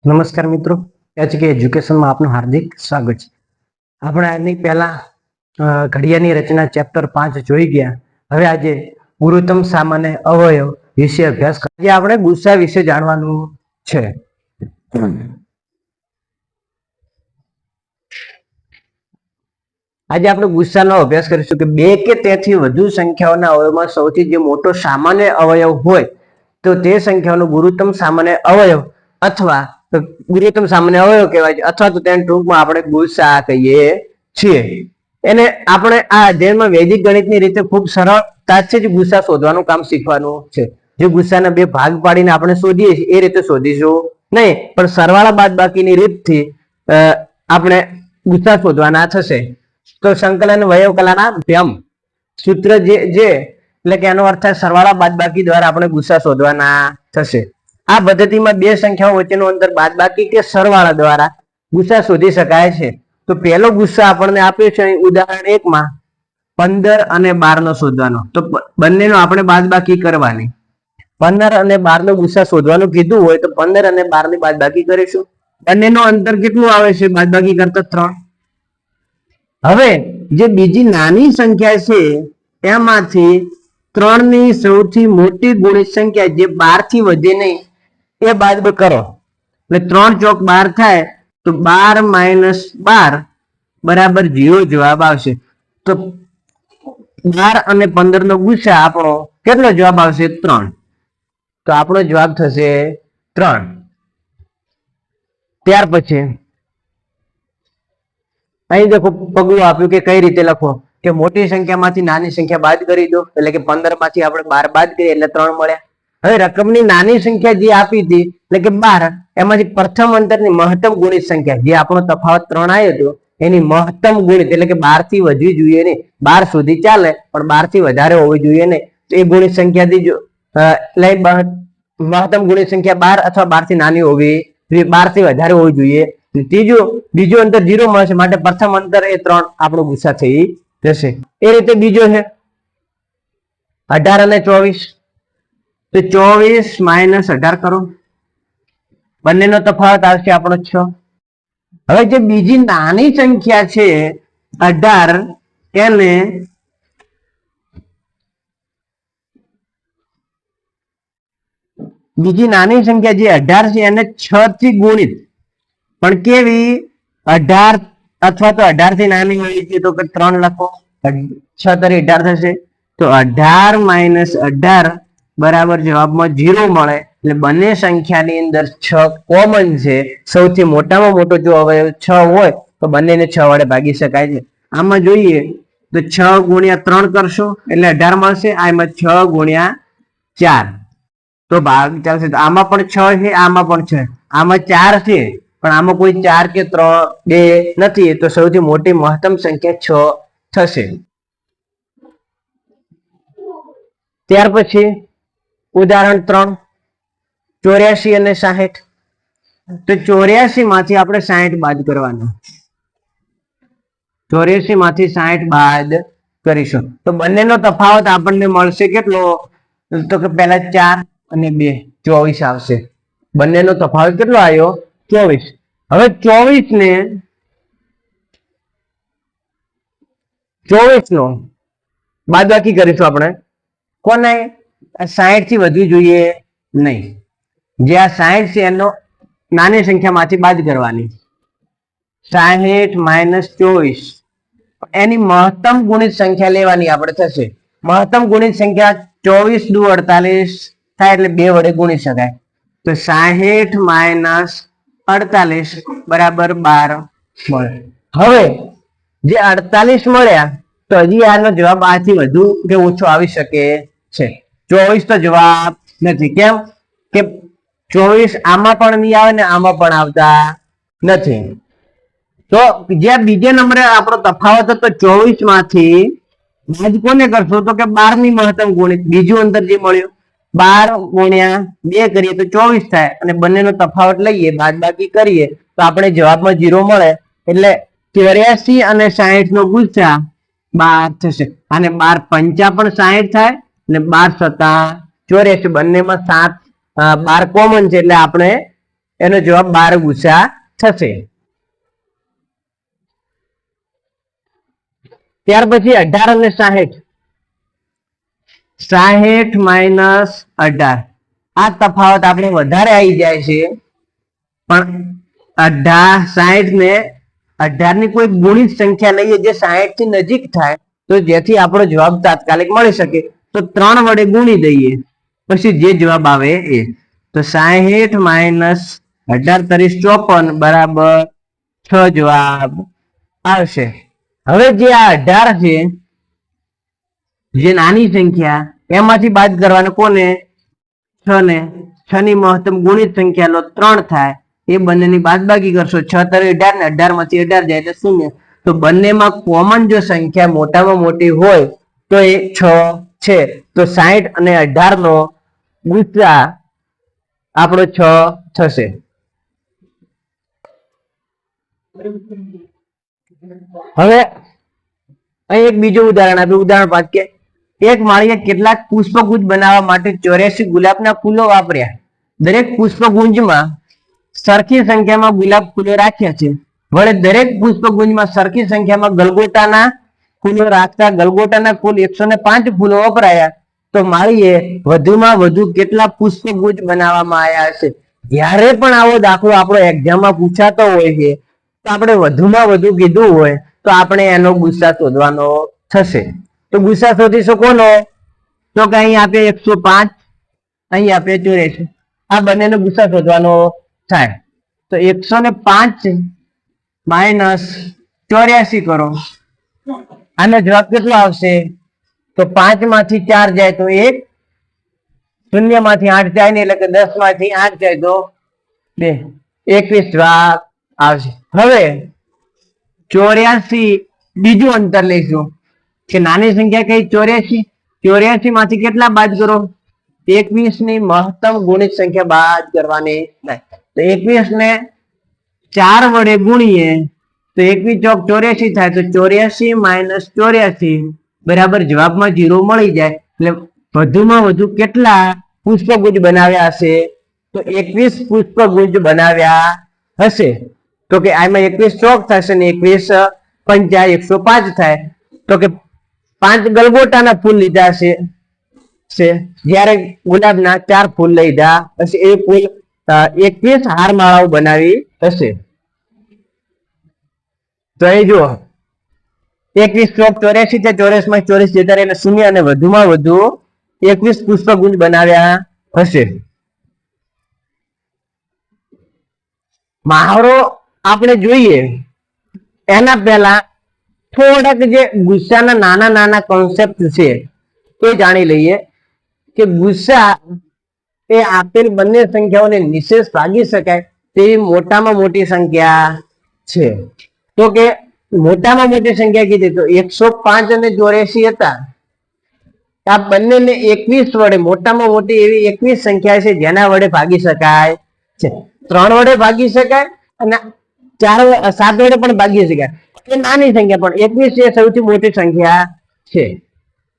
નમસ્કાર મિત્રો, એચકે એજ્યુકેશનમાં આપનું હાર્દિક સ્વાગત છે. આપણે આની પહેલા ઘડિયાની રચના ચેપ્ટર 5 જોઈ ગયા. હવે આજે ગુરુત્તમ સામાન્ય અવયવ વિશે અભ્યાસ કરીએ. આપણે ગુસ્સા વિશે જાણવાનું છે. આજે આપણે ગુસ્સાનો અભ્યાસ કરીશું કે બે કે તેથી વધુ સંખ્યાઓના અવયવમાં સૌથી જે મોટો સામાન્ય અવયવ હોય તો તે સંખ્યાઓનો ગુરુત્તમ સામાન્ય અવયવ અથવા ગુરુત્તમ સામાન્ય અવયવ કહેવાય છે, અથવા તો તેને ટૂંકમાં આપણે ગુસ્સા કહીએ છીએ. એને આપણે આ અધ્યયનમાં વૈદિક ગણિતની રીતે ખૂબ સરળતાથી જ ગુસ્સા શોધવાનું કામ શીખવાનું છે. જે ગુસ્સાના બે ભાગ પાડીને આપણે શોધીએ છીએ એ રીતે શોધીશું નહીં, પણ સરવાળા બાદબાકીની રીતથી આપણે ગુસ્સા શોધવાના થશે. તો સંકલન વયવકલાના ભ્યમ સૂત્ર જે એટલે કે એનો અર્થ સરવાળા બાદબાકી દ્વારા આપણે ગુસ્સા શોધવાના થશે. આ પદ્ધતિમાં બે સંખ્યાઓ વચ્ચેનું અંતર બાદબાકી કે સરવાળા દ્વારા ગુસ્સા શોધી શકાય છે. તો પહેલો ગુસ્સા આપણને આપ્યો છે ઉદાહરણ 1 માં 15 અને 12 નો શોધવાનો. તો બંનેનો આપણે બાદબાકી કરવાની. 15 અને 12 નો ગુસ્સા શોધવાનું કીધું હોય તો 15 અને 12 ની બાદબાકી કરીશું. બંનેનો અંતર કેટલું આવે છે બાદબાકી કરતા? 3. હવે જે બીજી નાની સંખ્યા છે એમાંથી 3 ની સૌથી મોટી ગુણિત સંખ્યા જે 12 થી વધે નહીં એ બાદ કરો. એટલે 3 ચોક 12 થાય તો 12 માઇનસ 12 બરાબર 0 જવાબ આવશે. તો 12 અને 15 નો ગુસ્સા આપણો કેટલો જવાબ આવશે? 3. તો આપણો જવાબ થશે 3. ત્યાર પછી અહીં દેખો પગલું આપ્યું કે કઈ રીતે લખો કે મોટી સંખ્યામાંથી નાની સંખ્યા બાદ કરી દો. એટલે કે 15 માંથી આપણે 12 બાદ કરીએ એટલે 3 મળ્યા. હવે રકમની નાની સંખ્યા જે આપી હતી એટલે કે 12, એમાંથી પ્રથમ અંતરની મહત્તમ ગુણિત સંખ્યા જે આપણો તફાવત 3 આવ્યો હતો એની મહત્તમ ગુણિત એટલે કે 12 થી વધવી જોઈએ નહીં. 12 સુધી ચાલે પણ 12 થી વધારે હોવી જોઈએ નહીં. તો એ ગુણિત સંખ્યાથી મહત્તમ ગુણિત સંખ્યા 12 અથવા 12 થી નાની હોવી જોઈએ, 12 થી વધારે હોવી જોઈએ. બીજું અંતર 0 મળશે માટે પ્રથમ અંતર એ 3 આપણો ગુસ્સા થઈ જશે. એ રીતે બીજો છે 18 અને 24. તો 24 માઇનસ 18 કરો, બંનેનો તફાવત આવશે આપણો 6. હવે જે બીજી નાની સંખ્યા છે 18, એને બીજી નાની સંખ્યા જે 18 છે એને 6 થી ગુણિત, પણ કેવી? 18 અથવા તો 18 થી નાની હોય છે તો 3 લખો, 6 તરી 18 થશે. તો 18 માઇનસ 18 બરાબર જવાબમાં 0 મળે. એટલે બંને સંખ્યાની અંદર 6 કોમન છે. સૌથી મોટામાં મોટો જો અવયવ 6 હોય તો બંનેને 6 વડે ભાગી શકાય છે. આમાં જોઈએ તો 6 ગુણ્યા 3 કરશો એટલે 18 મળશે. આમાં 6 ગુણ્યા 4 તો ભાગ ચાલશે. તો આમાં પણ 6 છે, આમાં પણ 6, આમાં 4 છે પણ આમાં કોઈ 4 કે 3 2 નથી. તો સૌથી મોટી મહત્તમ સંખ્યા 6 થશે. ત્યાર પછી ઉદાહરણ 3 84 અને 60. તો 84 માંથી આપણે 60 બાદ કરવાના. 84 માંથી 60 બાદ કરીશું તો બંનેનો તફાવત આપણને મળશે કેટલો? તો કે પહેલા 4 અને 2 24 આવશે. બંનેનો તફાવત કેટલો આવ્યો? 24. હવે 24 નો બાદબાકી કરીશું આપણે. કોને? 60 થી વધવી જોઈએ નહીં. જે આ 60 છે એનો નાની સંખ્યામાંથી બાદ કરવાની. 60 માઇનસ 24 એની મહત્તમ ગુણિત સંખ્યા લેવાની આપણે થશે. મહત્તમ ગુણિત સંખ્યા 24 દુ 48 થાય એટલે 2 વડે ગુણી શકાય. તો 60 માઇનસ 48 બરાબર 12 મળે. હવે જે 48 મળ્યા તો હજી આનો જવાબ આથી વધુ કે ઓછો આવી શકે છે. 24 તો જવાબ નથી. કેમ કે 24 આમાં પણ નહીં આવે ને આમાં પણ આવતા નથી. તો જે બીજા નંબરે આપણો તફાવત હતો 24 માંથી બાદ કોને કરશો? તો કે 12 ની મહત્તમ ગુણિત બીજું અંતર જે મળ્યું 12 ગુણ્યા 2 કરીએ તો 24 થાય અને બંનેનો તફાવત લઈએ બાદબાકી કરીએ તો આપણે જવાબમાં 0 મળે. એટલે 84 અને 60 નો ગુસ્સા 12 થશે. અને 12 પંચા પણ 60 થાય અને 12 સત્તા 84. બંનેમાં 7 12 કોમન છે એટલે આપણે એનો જવાબ 12 ગુસા થશે. ત્યાર પછી 18 અને 60. 60 માઇનસ 18, આ તફાવત આપણે વધારે આવી જાય છે, પણ 60 ને 18 ની કોઈ ગુણિત સંખ્યા લઈએ જે 60 થી નજીક થાય, તો જેથી આપણો જવાબ તાત્કાલિક મળી શકે, તો 3 વડે ગુણી દઈએ, પછી જે જવાબ આવે એ. તો 60 માઇનસ 18 તરી 54 બરાબર 6 જવાબ આવશે. હવે જે આ 18 છે, જે નાની સંખ્યા, એમાંથી બાદ કરવાનું કોને? 6 ને. 6 ની મહત્તમ ગુણિત સંખ્યા લો 3 થાય, એ બંનેની બાદબાકી કરશો. 6 તરી 18 ને 18 માંથી 18 જાય એટલે 0. તો બંનેમાં કોમન જો સંખ્યા મોટામાં મોટી હોય તો એ 6 છે. તો 60 અને 18 નો ગુસા આપણો 6 થશે. હવે અહીં એક બીજું ઉદાહરણ આપ્યું. ઉદાહરણ 5 કે એક માળીએ કેટલાક પુષ્પગુચ્છ બનાવવા માટે 84 ગુલાબના ફૂલો વાપર્યા. દરેક પુષ્પગુંજમાં સરખી સંખ્યામાં ગુલાબ ફૂલો રાખ્યા છે. વળે દરેક પુષ્પગુંજમાં સરખી સંખ્યામાં ગલગોટાના ફૂલો રાખતા ગલગોટાના કુલ 105 ફૂલો વપરાયા. તો માળીએ વધુમાં વધુ કેટલા પુષ્પગુચ્છ બનાવવામાં આવ્યા હશે? જ્યારે પણ આવો દાખલો આપણો એક્ઝામમાં પૂછાતો હોય છે, તો આપણે વધુમાં વધુ કીધું હોય તો આપણે એનો ગુસા શોધવાનો થશે. તો ગુસા શોધીશું કોનો? તો કે અહીં આપે 105, અહીં આપે 84. આ બંનેનો ગુસા શોધવાનો થાય. તો 105 માઇનસ 84 કરો, આનો જવાબ કેટલો આવશે? તો 5 માંથી 4 જાય તો 1, 0 માંથી 8 જાય ને એટલે કે 10 માંથી 8 જાય તો 2, 21 જવાબ આવશે. હવે 84 બીજું અંતર લઈશું કે નાની સંખ્યા કઈ? 84. 84 માંથી કેટલા બાદ કરો? 21 ની મહત્તમ ગુણિત સંખ્યા બાદ કરવાની નહીં. તો 21 ને 4 વડે ગુણીએ તો 21 ચોક 84 થાય. તો 84 માઇનસ 84 બરાબર જવાબમાં 0 મળી જાય. એટલે વધુમાં વધુ કેટલા પુષ્પગુચ્છ બનાવ્યા હશે? તો 21 પુષ્પગુચ્છ બનાવ્યા હશે. તો કે આમાં 21 ચોક થશે ને 21 પંચા 105 થાય. તો કે 5 ગલગોટાના ફૂલ લીધા છે, જ્યારે ગુલાબના 4 ફૂલ લીધા હશે. એ કુલ 21 હારમાળાઓ બનાવી હશે. તો એ જુઓ 21 ચોક 84 છે, 84 માં 84 જતા રહે એટલે 0, અને વધુમાં વધુ 21 પુષ્પગુચ્છ બનાવ્યા હશે. મહાવરો આપણે જોઈએ એના પહેલા થોડાક જે ગુસ્સાના નાના નાના કોન્સેપ્ટ છે તે જાણી લઈએ. કે ગુસ્સા એ આપેલ બંને સંખ્યાઓને નિશેષ ભાગી શકાય તેવી મોટામાં મોટી સંખ્યા છે. તો કે મોટામાં મોટી સંખ્યા કીધી તો 105 અને 84 હતા. આ બંનેને 21 વડે, મોટામાં મોટી એવી 21 સંખ્યા છે જેના વડે ભાગી શકાય છે. 3 વડે ભાગી શકાય અને 7 વડે પણ ભાગી શકાય. એ નાની સંખ્યા, પણ 21 એ સૌથી મોટી સંખ્યા છે.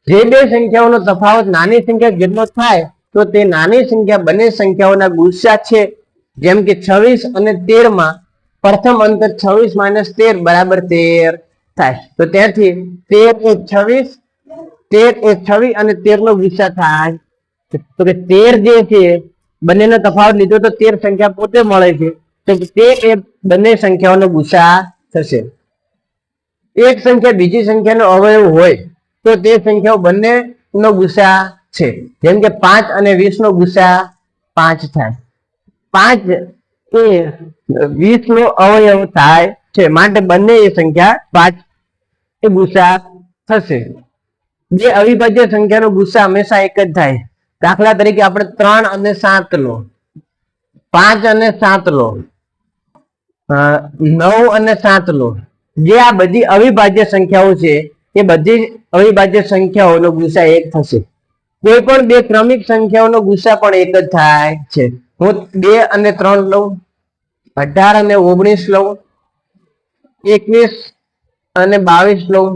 જે બે સંખ્યાઓનો તફાવત નાની સંખ્યા જેટલો થાય તો તે નાની સંખ્યા બંને સંખ્યાઓના ગુસ્સા છે. જેમ કે 26 અને 13 માં પ્રથમ અંતર 26 માઇનસ 13 બરાબર 13 થાય. તો ત્યાંથી 13 એ 26, 13 એ 26 અને 13 નો ગુસ્સા થાય. તો કે 13 જે છે બંનેનો તફાવત લીધો તો 13 સંખ્યા પોતે મળે છે. તો 13 એ બંને સંખ્યાઓનો ગુસ્સા થશે. એક સંખ્યા બીજી સંખ્યાનો અવયવ હોય તો તે સંખ્યાઓ બંને નો ગુસા છે. જેમ કે 5 અને 20 નો ગુસા 5 થાય. 5 એ 20 નો અવયવ થાય છે, માટે બંને એ સંખ્યા 5 એ ગુસા થશે. બે અવિભાજ્ય સંખ્યાનો ગુસા હંમેશા એક જ થાય. દાખલા તરીકે આપણે 3 અને 7 લો, 5 અને 7 લો, 9 અને 7 લો. જે આ બધી અવિભાજ્ય સંખ્યાઓ છે એ બધી અવિભાજ્ય સંખ્યાઓનો ગુસા એક થશે. કોઈ પણ બે ક્રમિક સંખ્યાઓનો ગુસા પણ એક જ થાય છે. હું 2 અને 3 લઉં, 18 અને 19 લઉં, 21 અને 22 લઉં,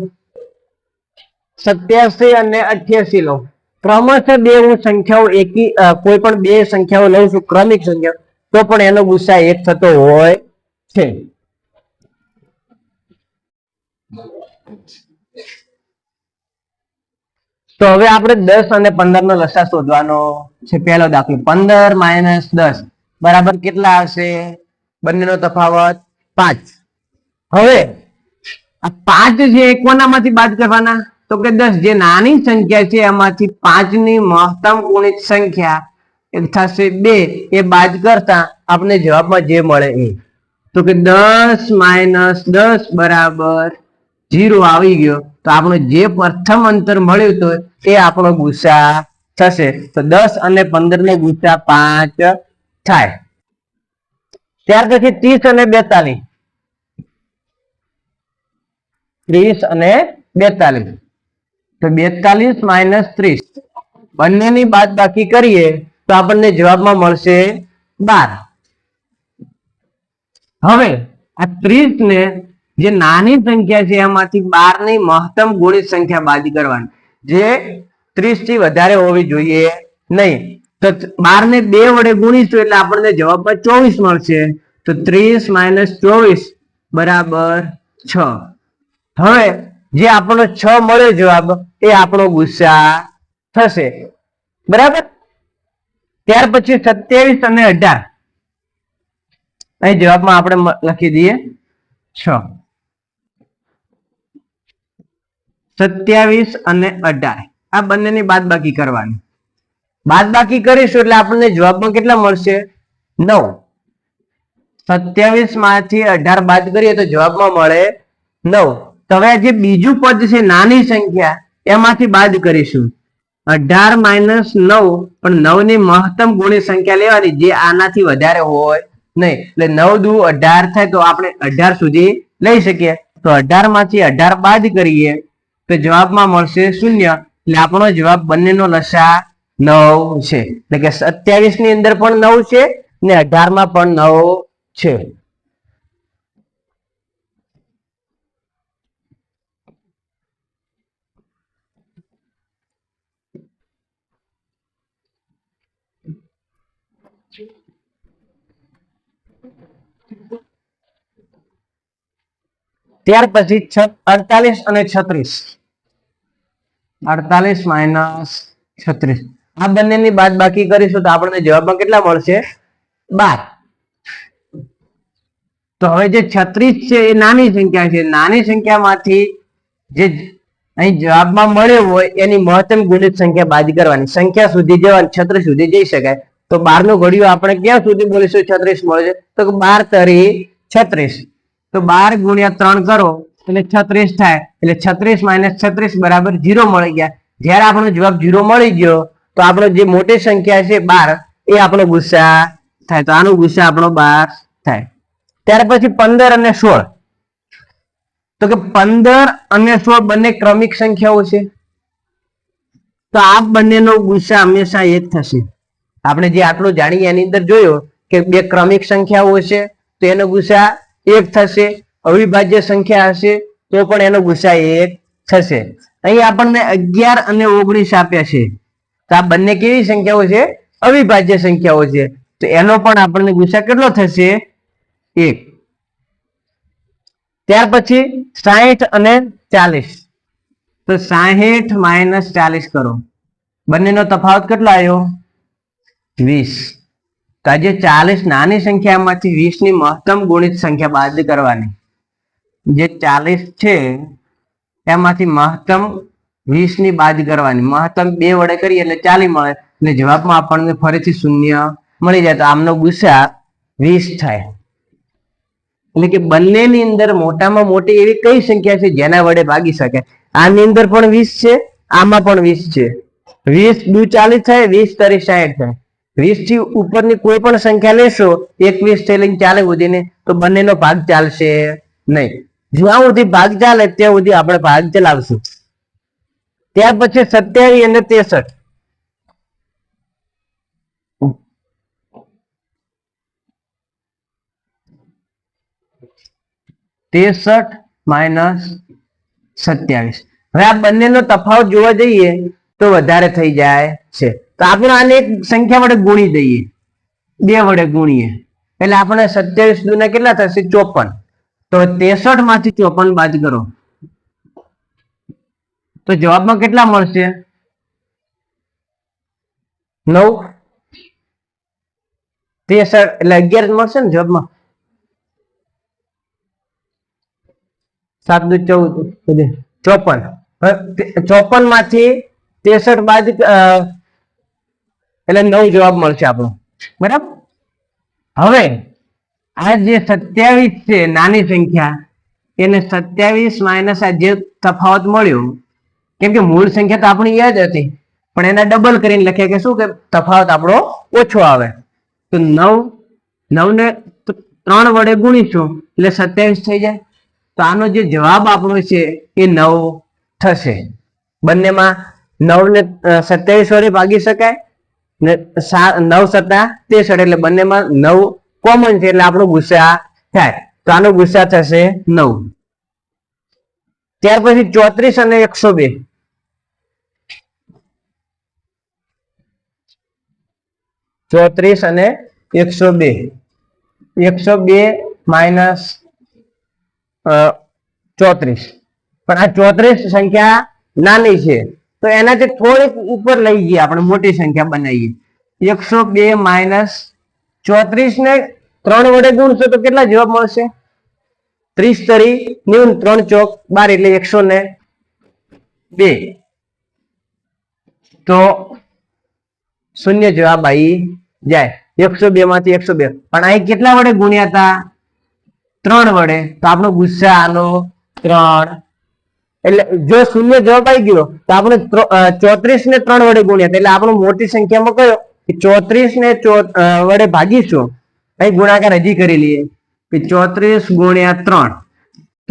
87 અને 88 લઉં. ક્રમશઃ બે હું સંખ્યાઓ કોઈ પણ બે સંખ્યાઓ લઉં છું ક્રમિક સંખ્યા, તો પણ એનો ગુસા 1 થતો હોય છે. તો હવે આપણે 10 અને 15 નો લસા શોધવાનો છે. પહેલો દાખલો 15 માઇનસ 10 બરાબર કેટલા આવશે? બંનેનો તફાવત 5. હવે આ 5 છે એ કોનામાંથી બાદ કરવાના? તો કે 10 જે નાની સંખ્યા છે એમાંથી 5 ની મહત્તમ ગુણિત સંખ્યા થશે 2. એ બાદ કરતા આપણે જવાબમાં જે મળે એ. તો કે 10 માઇનસ 10 બરાબર 0 આવી ગયો. તો આપણે જે પ્રથમ અંતર મળ્યું તો એ આપણો ગુસા થશે. તો 10 અને 15 નો ગુસા 5 થાય. ત્યાર પછી 30 અને 42. 30 અને 42. તો 42 માઇનસ 30 બંનેની બાદબાકી કરીએ તો આપણને જવાબમાં મળશે 12. હવે આ 30 ને જે નાની સંખ્યા છે એમાંથી 12 ની મહત્તમ ગુણિત સંખ્યા બાદ કરવાની, જે 30 થી વધારે હોવી જોઈએ નહીં. તો 12 ને 2 વડે ગુણીશું એટલે આપણને જવાબમાં 24 મળશે. તો 30 માઇનસ 24 બરાબર 6. હવે જે આપણો 6 મળ્યો જવાબ એ આપણો ગુસા થશે. બરાબર. ત્યાર પછી 27 અને 18. અહીં જવાબમાં આપણે લખી દઈએ 6. 27 અને 18 આ બંનેની બાદબાકી કરવાની. બાદબાકી કરીશું એટલે આપણને જવાબમાં કેટલા મળશે? 9. 27 માંથી 18 બાદ કરીએ તો જવાબમાં મળે 9. તો હવે જે બીજું પદ છે નાની સંખ્યા એમાંથી બાદ કરીશું. 18 માઇનસ 9 પણ 9 ની મહત્તમ ગુણિત સંખ્યા લેવાની, જે આનાથી વધારે હોય નહીં. એટલે 9 દુ 18 થાય તો આપણે 18 સુધી લઈ શકીએ. તો 18 માંથી 18 બાદ કરીએ તો જવાબમાં મળશે 0. એટલે આપણો જવાબ બંનેનો લસા 9 છે. એટલે કે 27 ની અંદર પણ 9 છે ને 18 માં પણ 9 છે. ત્યાર પછી 48 અને 36. 48 માઇનસ 36 આ બંનેની બાદબાકી કરીશું તો આપણને જવાબમાં કેટલા મળશે? 12. તો હવે જે 36 છે એ નાની સંખ્યા છે. નાની સંખ્યામાંથી જે અહીં જવાબમાં મળ્યો હોય એની મહત્તમ ગુણિત સંખ્યા બાદ કરવાની. સંખ્યા સુધી જવાની, 36 સુધી જઈ શકાય. તો 12 નો ઘડિયો આપણે ક્યાં સુધી બોલીશું 36 મળે છે? તો 12 તરી 36. તો 12 ગુણ્યા 3 કરો એટલે 36 થાય. એટલે 36 માઇનસ 36 બરાબર 0 મળી ગયા. જ્યારે આપણો જવાબ 0 મળી ગયો તો આપણો જે મોટી સંખ્યા છે 12 એ આપણો ગુસા થાય. તો આનો ગુસા આપણો 12 થાય. ત્યાર પછી 15 અને 16. તો કે 15 અને 16 બંને ક્રમિક સંખ્યાઓ છે. તો આ બંનેનો ગુસા હંમેશા 1 થશે. આપણે જે આટલું જાણીએ એની અંદર જોયો કે બે ક્રમિક સંખ્યાઓ છે તો એનો ગુસા 1 થશે. અવિભાજ્ય સંખ્યા હશે તો પણ એનો ગુસા 1 થશે. અહીં આપણને 11 અને 19 આપ્યા છે. તો આ બંને કેવી સંખ્યાઓ છે? અવિભાજ્ય સંખ્યાઓ છે. તો એનો પણ આપણને ગુસા કેટલો થશે? 1. ત્યાર પછી 60 અને 40. તો 60 માઇનસ 40 કરો. બંનેનો તફાવત કેટલો આવ્યો? 20. તો આજે 40 નાની સંખ્યામાંથી 20 ની મહત્તમ ગુણિત સંખ્યા બાદ કરવાની. જે 40 છે એમાંથી મહત્તમ 20 ની બાદ કરવાની. મહત્તમ 2 વડે કરીએ એટલે 40 મળે. એટલે જવાબમાં આપણને ફરીથી 0 મળી જાય. તો આમનો ગુસા 20 થાય. એટલે કે બંનેની અંદર મોટામાં મોટી એવી કઈ સંખ્યા છે જેના વડે ભાગી શકાય? આની અંદર પણ 20 છે, આમાં પણ 20 છે. 20 દુ 40 થાય, 20 તરી 60 થાય. 20 થી ઉપરની કોઈ પણ સંખ્યા લેશો 21 થી લઈને 40 સુધીને તો બંનેનો ભાગ ચાલશે નહીં. જ્યાં સુધી ભાગ ચાલે ત્યાં સુધી આપણે ભાગ ચલાવશું. ત્યાર પછી 27 અને 63. 63 માઇનસ 27. હવે આ બંનેનો તફાવત જોવા જઈએ તો વધારે થઈ જાય છે. તો આપણે આને એક સંખ્યા વડે ગુણી દઈએ, 2 વડે ગુણીએ એટલે આપણે 27 દુના કેટલા થશે 54. તો 63 માંથી 54 બાદ કરો તો જવાબમાં કેટલા મળશે 9. 63 એટલે 11 મળશે ને જવાબમાં. 7 દુ 14 54. 54 માંથી 63 બાદ એટલે 9 જવાબ મળશે આપણો. બરાબર. હવે આ જે 27 છે નાની સંખ્યા એને 27 માઇનસ આ જે તફાવત મળ્યો કેમ કે મૂળ સંખ્યા તો આપણી યાદ હતી પણ એના ડબલ કરીને લખ્યા કે શું કે તફાવત આપણો ઓછો આવે. તો 9 ને 3 વડે ગુણીશું એટલે 27 થઈ જાય. તો આનો જે જવાબ આપણો છે એ 9 થશે. બંનેમાં 9 ને 27 વડે ભાગી શકાય ને 9 સત્તા 63 એટલે બંનેમાં 9 કોમન છે એટલે આપણો ગુસ્સા થાય. તો આનો ગુસ્સા થશે 9. ત્યાર પછી 34 અને 102. 34 અને 102. 102 માઇનસ 34. પણ આ 34 સંખ્યા નાની છે તો એનાથી થોડીક ઉપર લઈ જઈએ આપણે મોટી સંખ્યા બનાવીએ. 102 માઇનસ 34 ને 3 વડે ગુણશો તો કેટલા જવાબ મળશે 30 તરી 90 3 ચોક 12 એટલે 102. તો શૂન્ય જવાબ આવી જાય. 102 માંથી 102 પણ અહીં કેટલા વડે ગુણ્યા હતા 3 વડે તો આપણો ગુસ્સા આનો 3. એટલે જો શૂન્ય જવાબ આવી ગયો તો આપણે 34 ને 3 વડે ગુણ્યા એટલે આપણો મોટી સંખ્યામાં કયો 34 ને વડે ભાગીશું. અહીં ગુણાકાર હજી કરી લઈએ કે 34 ગુણ્યા 3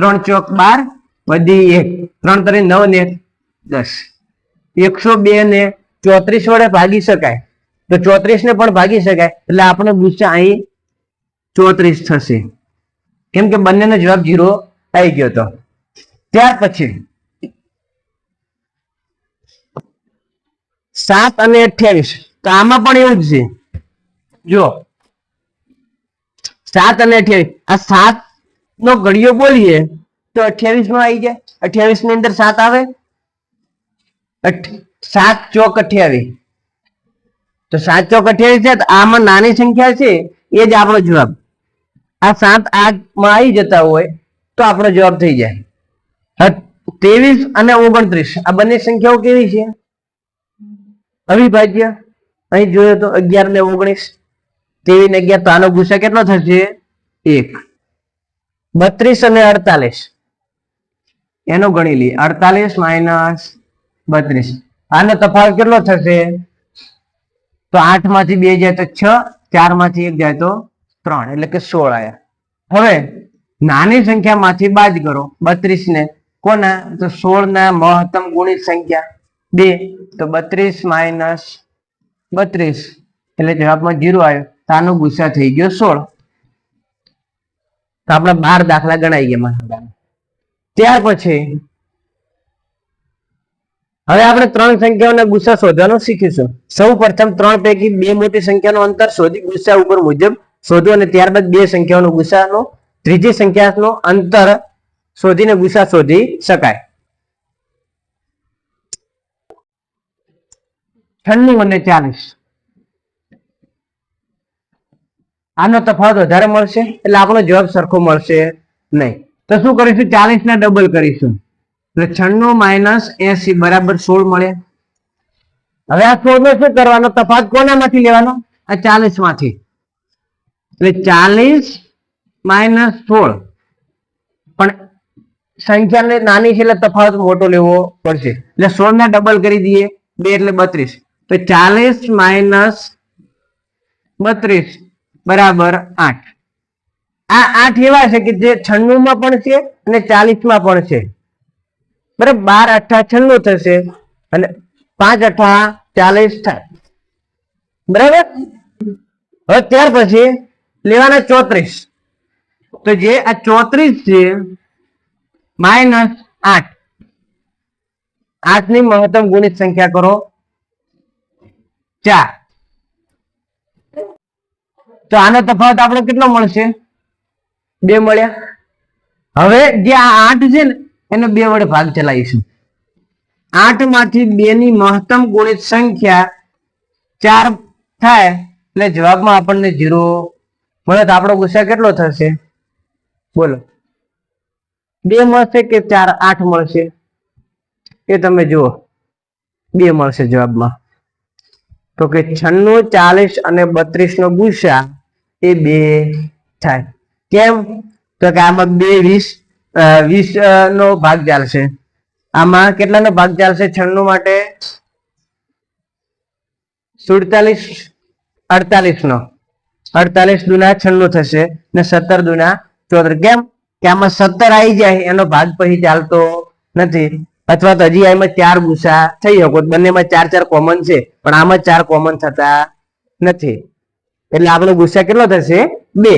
3 ચોક 12 વધી 1 3 તરી 9 ને 10. 102 ને 34 વડે ભાગી શકાય તો 34 ને પણ ભાગી શકાય એટલે આપણો ગુસ્સા અહીં 34 થશે કેમ કે બંનેનો જવાબ 0 આવી ગયો હતો. ત્યાર પછી 7 અને 28 તો આમાં પણ એવું જ છે. જો 7 અને 28 આ 7 નો ઘડિયો બોલીએ તો 28 માં આવી જાય. 28 ની અંદર 7 આવે 7 ચોક 28 તો 7 ચોક 28 છે. આમાં નાની સંખ્યા છે એ જ આપણો જવાબ. આ 7 8 માં આવી જતા હોય તો આપણો જવાબ થઈ જાય. 23 અને 29 આ બંને સંખ્યાઓ કેવી છે અવિભાજ્ય. અહીં જોયો તો 11 ને 19 23 ને 11 તો આનો ગુસ્સા કેટલો થશે 1. 32 અને 48 એનો ગણી લઈએ 48 માઇનસ 32 આનો તફાવત કેટલો થશે તો 8 માંથી 2 જાય તો 6 4 માંથી 1 જાય તો 3 એટલે કે 16 આયા. હવે નાની સંખ્યા માંથી બાદ કરો 32 ને કોના તો 16 ના મહત્તમ ગુણિત સંખ્યા 2 તો 32 માઇનસ 32 એટલે જવાબમાં 0 આવ્યો તો આનો ગુસ્સા થઈ ગયો 16. તો આપણે 12 દાખલા ગણાઈ ગયા. ત્યાર પછી હવે આપણે 3 સંખ્યાઓના ગુસ્સા શોધવાનું શીખીશું. સૌ પ્રથમ 3 પૈકી 2 મોટી સંખ્યાનો અંતર શોધી ગુસ્સા ઉપર મુજબ શોધો અને ત્યારબાદ 2 સંખ્યાઓનો ગુસ્સાનો ત્રીજી સંખ્યાનો અંતર શોધીને ગુસ્સા શોધી શકાય. 96 અને 40 આનો તફાવત વધારે મળશે એટલે આપણો જવાબ સરખો મળશે નહીં. તો શું કરીશું 40 ના ડબલ કરીશું તો 96 માઇનસ 80 બરાબર 16 મળે. હવે આ 16 નો શું કરવાનો તફાવત કોનામાંથી લેવાનો આ 40 માંથી એટલે 40 માઇનસ 16 પણ સંખ્યાને નાની છે એટલે તફાવત મોટો લેવો પડશે એટલે 16 ના ડબલ કરી દઈએ 2 એટલે 32 તો 40 માઇનસ 32 બરાબર 8. આ 8 એવા છે કે જે 96 માં પણ છે અને 40 માં પણ છે. બરાબર 12 8 96 થશે અને 5 8 40 થાય. બરાબર. હવે ત્યાર પછી લેવાના 34 તો જે આ 34 છે માઇનસ 8 8 ની મહત્તમ ગુણિત સંખ્યા કરો 4 તો તો આનો તફાવત આપણે કેટલો મળશે? 2 મળ્યા. હવે જે આ 8 છે ને એનો 2 વડે ભાગ ચલાવીશું. 8 માંથી 2 ની મહત્તમ ગુણિત સંખ્યા 4 થાય એટલે જવાબમાં આપણને 0 મળે. તો આપણો ગુસ્સા કેટલો થશે? બોલો, 2 મળશે કે 4? 8 મળશે એ તમે જુઓ. 2 મળશે જવાબમાં. તો કે 96, 40 અને 32 નો ગુસ્સા એ 2 થાય. કેમ? તો કે આમાં 2 20 નો ભાગ ચાલશે. આમાં કેટલાનો ભાગ ચાલશે? 96 માટે 47, 48 નો. 48 દુના 96 થશે ને 17 દુના 34. કેમ કે આમાં 17 આવી જાય એનો ભાગ પછી ચાલતો નથી. અથવા તો હજી આમાં 4 ગુસ્સા થઈ શકો. બંનેમાં 4 કોમન છે પણ આમાં 4 કોમન થતા નથી. એટલે આપણો ગુસ્સા કેટલો થશે? 2.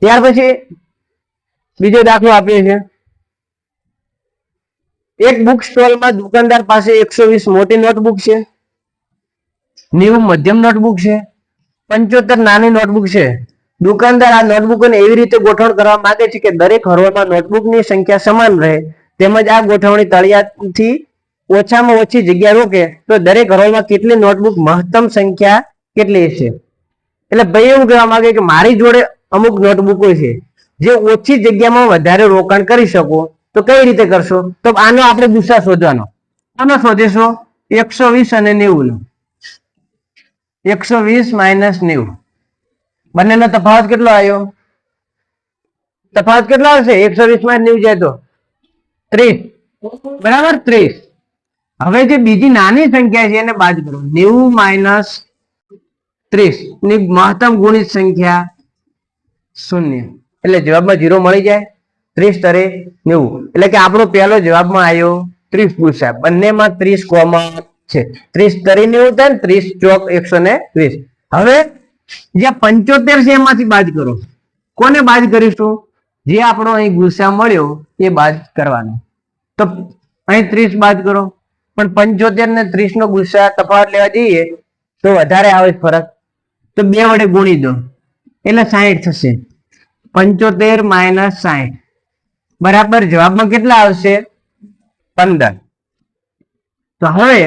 ત્યાર પછી બીજો દાખલો આપીએ છીએ. એક બુક સ્ટોલમાં દુકાનદાર પાસે 120 મોટી નોટબુક છે, 90 મધ્યમ નોટબુક છે, 75 નાની નોટબુક છે. દુકાનદાર આ નોટબુકોને એવી રીતે ગોઠવણ કરવા માંગે છે કે દરેક હરોળમાં નોટબુકની સંખ્યા સમાન રહે. તેમજ આ ગોઠવણી તળિયાથી ઓછામાં ઓછી જગ્યા રોકે તો દરેક હરોળમાં કેટલી નોટબુક મહત્તમ સંખ્યા કેટલી છે? એટલે ભાઈ એવું કહેવા માંગે કે મારી જોડે અમુક નોટબુકો છે જે ઓછી જગ્યામાં વધારે રોકાણ કરી શકો. તો કઈ રીતે કરશો? તો આનો આપણે ગુસ્સા શોધવાનો. આનો શોધીશું 120 અને 90 નો. 120 માઇનસ 90, બંનેનો તફાવત કેટલો આવ્યો? તફાવત કેટલો આવશે? 120 માં 90 જાય તો 30, બરાબર? 30. હવે જે બીજી નાની સંખ્યા છે એને બાદ કરો. 90 માઇનસ 30 ની મહત્તમ ગુણિત સંખ્યા 0 એટલે જવાબમાં 0 મળી જાય. 30 તરે 90 એટલે કે આપણો પહેલો જવાબમાં આવ્યો 30 ગુસ્સા. બંનેમાં 30 કોમન છે. 30 તરી 90 થાય ને 30 ચોક 120. હવે જે 75 છે એમાંથી બાદ કરો. કોને બાદ કરીશું? જે આપણો અહીં ગુસ્સા મળ્યો એ બાદ કરવાનો. તો અહીં 30 બાદ કરો. પણ 75 ને 30 નો ગુસ્સા તફાવત લેવા જઈએ તો વધારે આવે ફરક. તો 2 વડે ગુણી દો એટલે 60 થશે. 75 માઇનસ 60 બરાબર જવાબમાં કેટલા આવશે? 15. તો હવે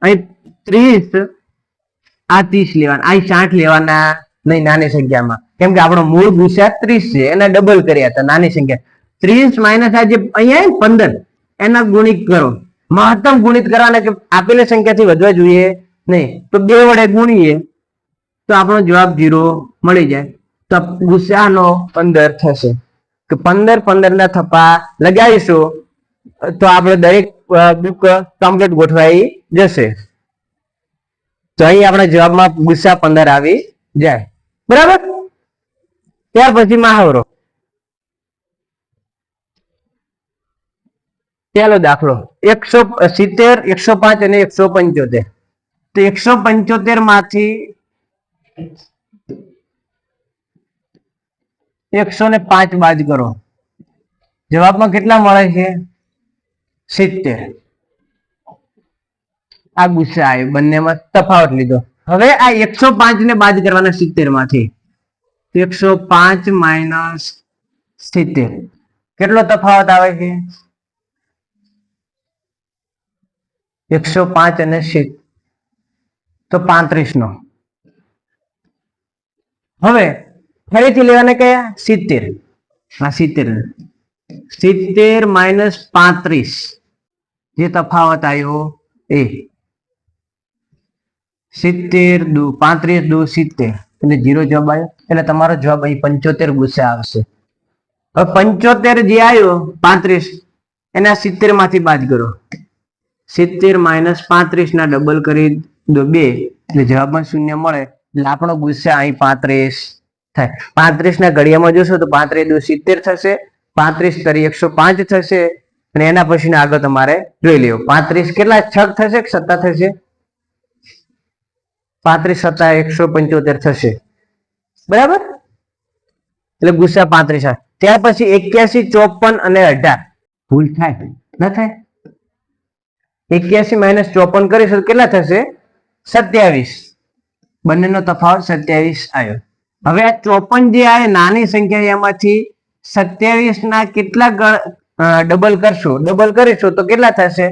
અહીં 30 આ 30 લેવાના, અહીં 60 લેવાના નહીં નાની સંખ્યામાં. કેમ કે આપણો મૂળ ગુસ્સા 30 છે એના ડબલ કર્યા હતા નાની સંખ્યા. 30 માઇનસ આ જે અહીંયા 15 એના ગુણિત કરો. મહત્તમ ગુણિત કરવાના કે આપેલી સંખ્યાથી વધવા જોઈએ નહીં. તો 2 વડે ગુણીએ તો આપણો જવાબ 0 મળી જાય. તો ગુસ્સાનો 15 થશે. કે 15 ના થપ્પા લગાવીશું તો આપણે દરેક બુક કમ્પ્લીટ ગોઠવાઈ જશે. તો અહીં આપણા જવાબમાં ગુસ્સા 15 આવી જાય. બરાબર? ત્યાર પછી મહાવરો. ચાલો દાખલો 170, 105 અને 175. તો 175 માંથી 105 બાદ કરો. જવાબમાં કેટલા મળે છે? 70. આ ગુસ્સા આવ્યો, બંનેમાં તફાવત લીધો. હવે આ 105 ને બાદ કરવાના 70 માંથી. 105 માઇનસ 70 કેટલો તફાવત આવે છે? 105 અને 70 તો 35 નો. હવે ફરીથી લેવાના કયા? 70. હા 70 માઇનસ 35 જે તફાવત આવ્યો એ 70 દુ 35 દુ 70 એટલે 0 જવાબ આવ્યો. એટલે તમારો જવાબ અહીં 75 ગુસ્સા આવશે. હવે 75 જે આવ્યો 35 એના 70 માંથી બાદ કરો. 70 માઇનસ 35 ના ડબલ કરી દો 2 એટલે જવાબમાં 0 મળે. એટલે આપણો ગુસ્સા અહીં 35 થાય. 35 ના ઘડિયામાં જોશો તો 35 દુ 70 થશે. 35 તરી 105 થશે અને એના પછી આગળ તમારે જોઈ લેવું. 35 કેટલા છક થશે કે સત્તા થશે? 35 સત્તા 175 થશે. બરાબર? એટલે ગુસ્સા 35. ત્યાર પછી 81, 54 અને 18 ભૂલ થાય ના થાય? 81 માઇનસ 54 કરીશું કેટલા થશે? 27. બંનેનો તફાવત 27 આવ્યો. હવે આ 54 જે આવે નાની સંખ્યા એમાંથી 27 ના કેટલા ડબલ કરશું, ડબલ કરીશું તો કેટલા થશે?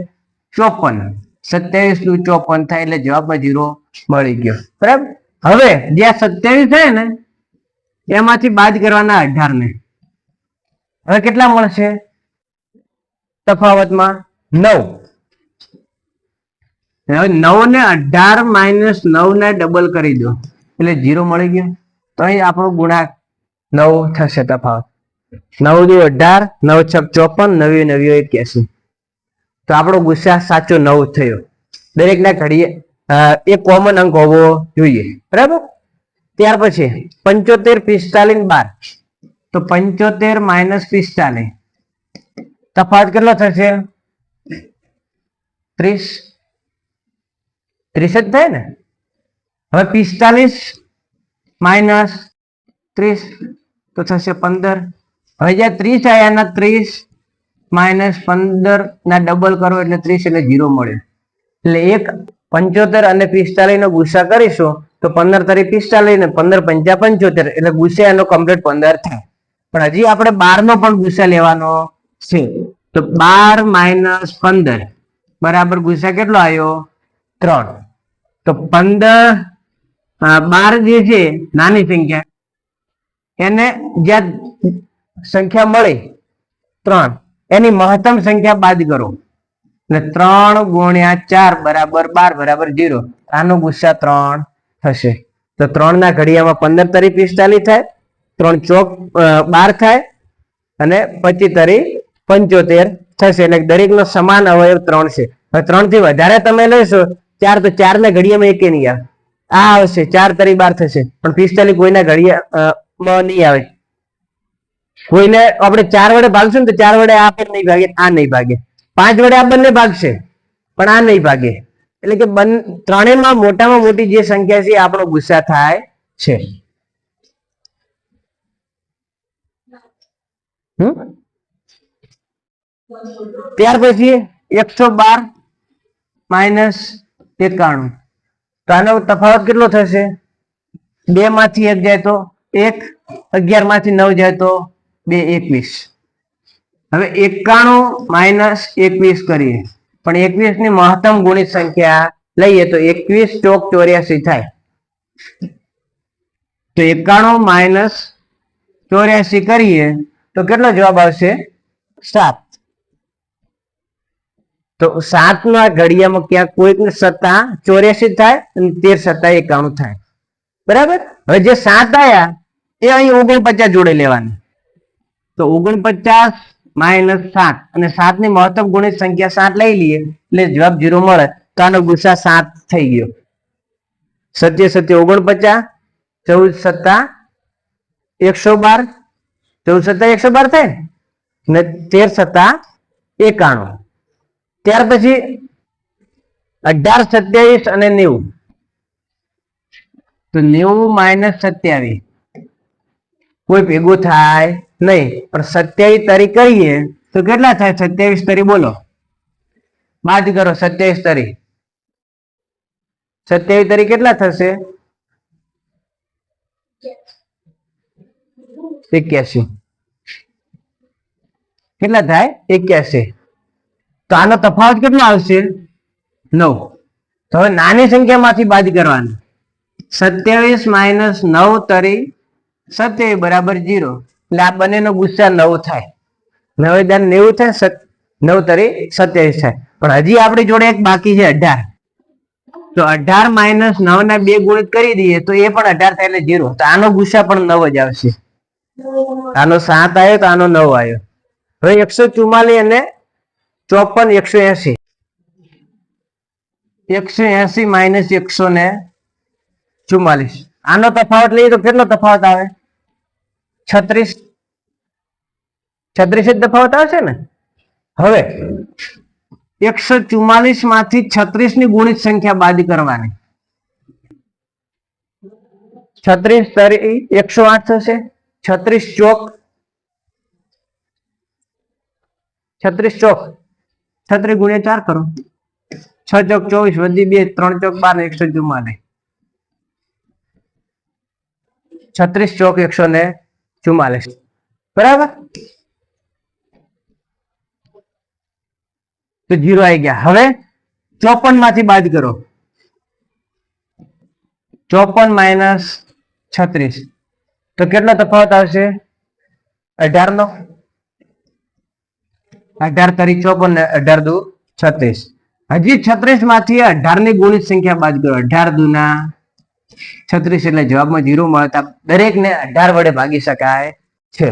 54. 27 નું 54 થાય એટલે જવાબમાં 0 મળી ગયો. બરાબર. હવે જ્યાં 27 થાય ને એમાંથી બાદ કરવાના 18 ને. હવે કેટલા મળશે તફાવતમાં? 9. હવે 9 ને 18 માઇનસ 9 ને ડબલ કરી દો એટલે 0 મળી ગયો. તો અહીં આપણો ગુણાંક 9 થશે તફાવત. 9 દુ 18, 9 છક 54, 9 9 81. તો આપણો ગુસ્સા સાચો 9 થયો. દરેક ના ઘડીએ એક કોમન અંક હોવો જોઈએ. બરાબર. ત્યાર પછી 75, 45, 12. તો 75 માઇનસ 45 તફાવત કેટલો થશે? 30. 30 જ થાય ને. હવે 45 માઇનસ 30 તો થશે 15. હવે જ્યાં 30 આવ્યા એના 30 માઇનસ 15 ના ડબલ કરો એટલે 30 એટલે 0 મળે. એટલે એક 75 અને 45 નો ગુસ્સા કરીશું તો 15 તરી 45 ને 15 પંચા 75 એટલે ગુસ્સા એનો કમ્પ્લીટ 15 થાય. પણ હજી આપણે 12 નો પણ ગુસ્સા લેવાનો છે. તો 12 માઇનસ 15 બરાબર ગુસ્સા કેટલો આવ્યો? 3. તો 12 જે છે નાની સંખ્યા એને જ્યાં સંખ્યા મળી 3 એની મહત્તમ સંખ્યા બાદ કરો એટલે 3 ગુણ્યા 4 બરાબર 12 બરાબર 0. આનો ગુસ્સા 3 થશે. તો 3 ના ઘડિયામાં 15 તરી 45 થાય, 3 ચોક 12 થાય અને 25 તરી 75 થશે. એટલે દરેક નો સમાન અવયવ 3 છે. હવે 3 થી વધારે તમે લેશો 4 તો 4 ના ઘડિયામાં એકે નહીં આવે. આ આવશે 4 તરી 12 થશે પણ 45 કોઈના ઘડિયામાં નહીં આવે. કોઈને આપણે 4 વડે ભાગશું ને તો 4 વડે આ પણ નહીં ભાગે, આ નહીં ભાગે. 5 વડે આ બંને ભાગશે પણ આ નહીં ભાગે. એટલે કે ત્રણેયમાં મોટામાં મોટી જે સંખ્યા છે આપણો ગુસ્સા થાય છે. ત્યાર પછી 112 માઇનસ 91. તો આનો તફાવત કેટલો થશે? 2 માંથી 1 જાય તો 1, 11 માંથી 9 જાય તો 2, 21. હવે 91 માઇનસ 21 કરીએ પણ 21 ની મહત્તમ ગુણિત સંખ્યા લઈએ તો 21 ચોક 84 થાય. તો 91 માઇનસ 84 કરીએ તો કેટલો જવાબ આવશે? 7. તો 7 ના ઘડિયામાં ક્યાંક કોઈક સત્તા 84 થાય અને 13 સત્તા 91 થાય. બરાબર. હવે જે 7 આયા એ અહીં 49 જોડે લેવાની. તો 49 માઇનસ 7 અને 7 ની મહત્તમ ગુણિત સંખ્યા 7 લઈ લઈએ એટલે જવાબ 0 મળે. તો આનો ગુસ્સા 7 થઈ ગયો. 7 7 49, 14 સત્તા 112, 14 સત્તા 112 થાય ને 13 સત્તા 91. ત્યાર પછી 18, 27 અને 90. તો 90 માઇનસ 27 કોઈ ભેગું થાય નહીં પણ 27 તરી કરીએ તો કેટલા થાય? 27 તરી બોલો, બાદ કરો. 27 તરી 27 તરી કેટલા થશે? 81. કેટલા થાય? 81. તો આનો તફાવત કેટલો આવશે? 9. તો હવે નાની સંખ્યામાંથી બાદ કરવાના. 27 માઇનસ 9 તરી 27 બરાબર 0. એટલે આ બંનેનો ગુસ્સા 9 થાય. 9 90 થાય, 9 તરી 27 થાય. પણ હજી આપણી જોડે એક બાકી છે 18. તો 18 માઇનસ 9 ના 2 ગુણિત કરી દઈએ તો એ પણ 18 થાય એટલે 0. તો આનો ગુસ્સા પણ 9 જ આવશે. આનો 7 આવ્યો તો આનો 9 આવ્યો. હવે 144 અને 54, 180 માઇનસ 144. આનો તફાવત લઈએ તો કેટલો તફાવત આવે? 36. 36 જ તફાવત આવશે ને. હવે 144 માંથી 36 ની ગુણિત સંખ્યા બાદ કરવાની. 36 તરી 108 થશે. 36 ચોક 36 ચોક 36 ગુણ્યા 4 કરો. 6 ચોક 24 વધી 2, 3 ચોક 12, 144. 36 ચોક 144 બરાબર તો 0 આવી ગયા હવે 54 માંથી બાદ કરો 54 માઇનસ 36 તો કેટલો તફાવત આવશે 18 નો 18 તારી 54 ને 18 દુ 36 હજી 36 માંથી 18 ની ગુણિત સંખ્યા બાદ કરો 18 દુના 36 એટલે જવાબમાં 0 મળતા દરેક ને 18 વડે ભાગી શકાય છે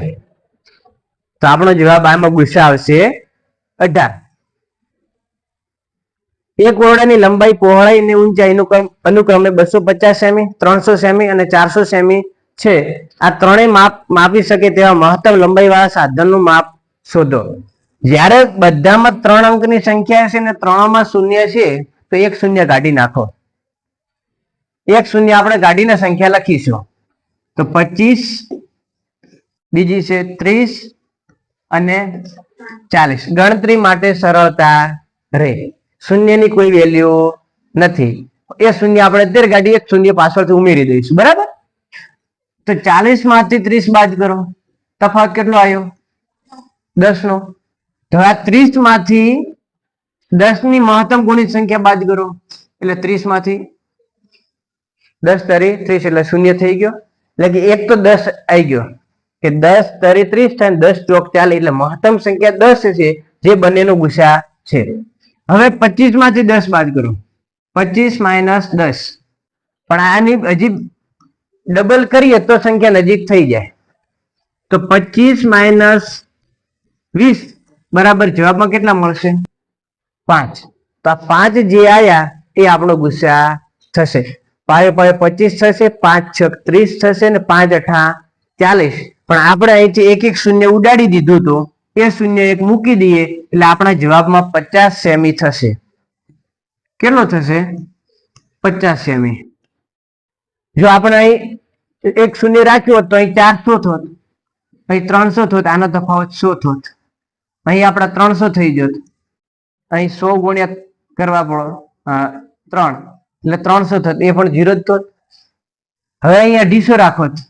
તો આપણો જવાબ આમાં ગુસ્સા આવશે 18 એક ઓરડાની લંબાઈ પહોળાઈ અને ઊંચાઈ અનુક્રમે 250 સેમી 300 સેમી અને 400 સેમી છે આ ત્રણેય માપી શકે તેવા મહત્તમ લંબાઈ વાળા સાધનનું માપ શોધો જ્યારે બધામાં 3 અંકની સંખ્યા છે ને ત્રણમાં શૂન્ય છે તો એક શૂન્ય કાઢી નાખો એક શૂન્ય આપણે કાઢીને સંખ્યા લખીશું તો 25 બીજી છે 30 અને 40 ગણતરી માટે સરળતા રહે શૂન્યની કોઈ વેલ્યુ નથી એ શૂન્ય આપણે અત્યારે કાઢી એક શૂન્ય પાછળથી ઉમેરી દઈશું બરાબર તો 40 માંથી 30 બાદ કરો તફાવત કેટલો આવ્યો 10 નો તો આ 30 માંથી 10 ની મહત્તમ ગુણિત સંખ્યા બાદ કરો એટલે 30 માંથી 10 તરી 30 એટલે શૂન્ય થઈ ગયો એટલે કે એક તો 10 આવી ગયો કે 10 તરી 30 થાય 10 ચોક 40 એટલે મહત્તમ સંખ્યા 10 છે જે બંનેનો ગુસા છે હવે 25 માંથી 10 બાદ કરો 25 માઇનસ 10 પણ આની હજી ડબલ કરીએ તો સંખ્યા નજીક થઈ જાય તો 25 માઇનસ 20 બરાબર જવાબમાં કેટલા મળશે 5 તો આ 5 જે આયા એ આપણો ગુસ્સા થશે પાયો પાયો 25 થશે 5 છક 30 થશે ને 5 અઠા 40 પણ આપણે અહીંથી એક એક શૂન્ય ઉડાડી દીધું તો એ શૂન્ય એક મૂકી દઈએ એટલે આપણા જવાબમાં 50 સેમી થશે કેટલો થશે 50 સેમી જો આપણે અહીં એક શૂન્ય રાખ્યું હોત તો અહીં 400 થોત અહીં 300 થોત આનો તફાવત 100 થોત અહીં આપણા 300 થઈ જત અહીં 100 ગુણ્યા કરવા પડો 3 એટલે 300 થોત એ પણ 0 જ થોત હવે અહીં 250 રાખોત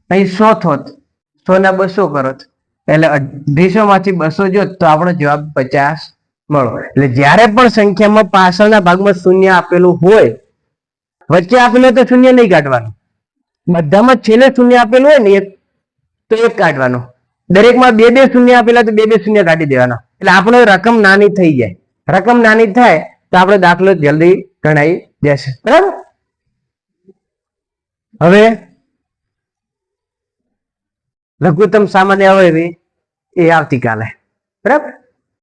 અહીં 100 થોત 100 ના 200 કરોત એટલે 250 માંથી 200 જોત તો આપણો જવાબ 50 મળો એટલે જ્યારે પણ સંખ્યામાં પાછળના ભાગમાં શૂન્ય આપેલું હોય વચ્ચે આપેલું તો શૂન્ય નહીં કાઢવાનું બધામાં છેલ્લે શૂન્ય આપેલું હોય ને એક તો એક કાઢવાનું દરેકમાં બે બે શૂન્ય આપેલા તો બે બે શૂન્ય કાઢી દેવાના એટલે આપણો રકમ નાની થઈ જાય રકમ નાની થાય તો આપણો દાખલો જલ્દી ગણાઈ જશે બરાબર હવે લઘુત્તમ સામાન્ય અવયવી એ આવતીકાલે બરાબર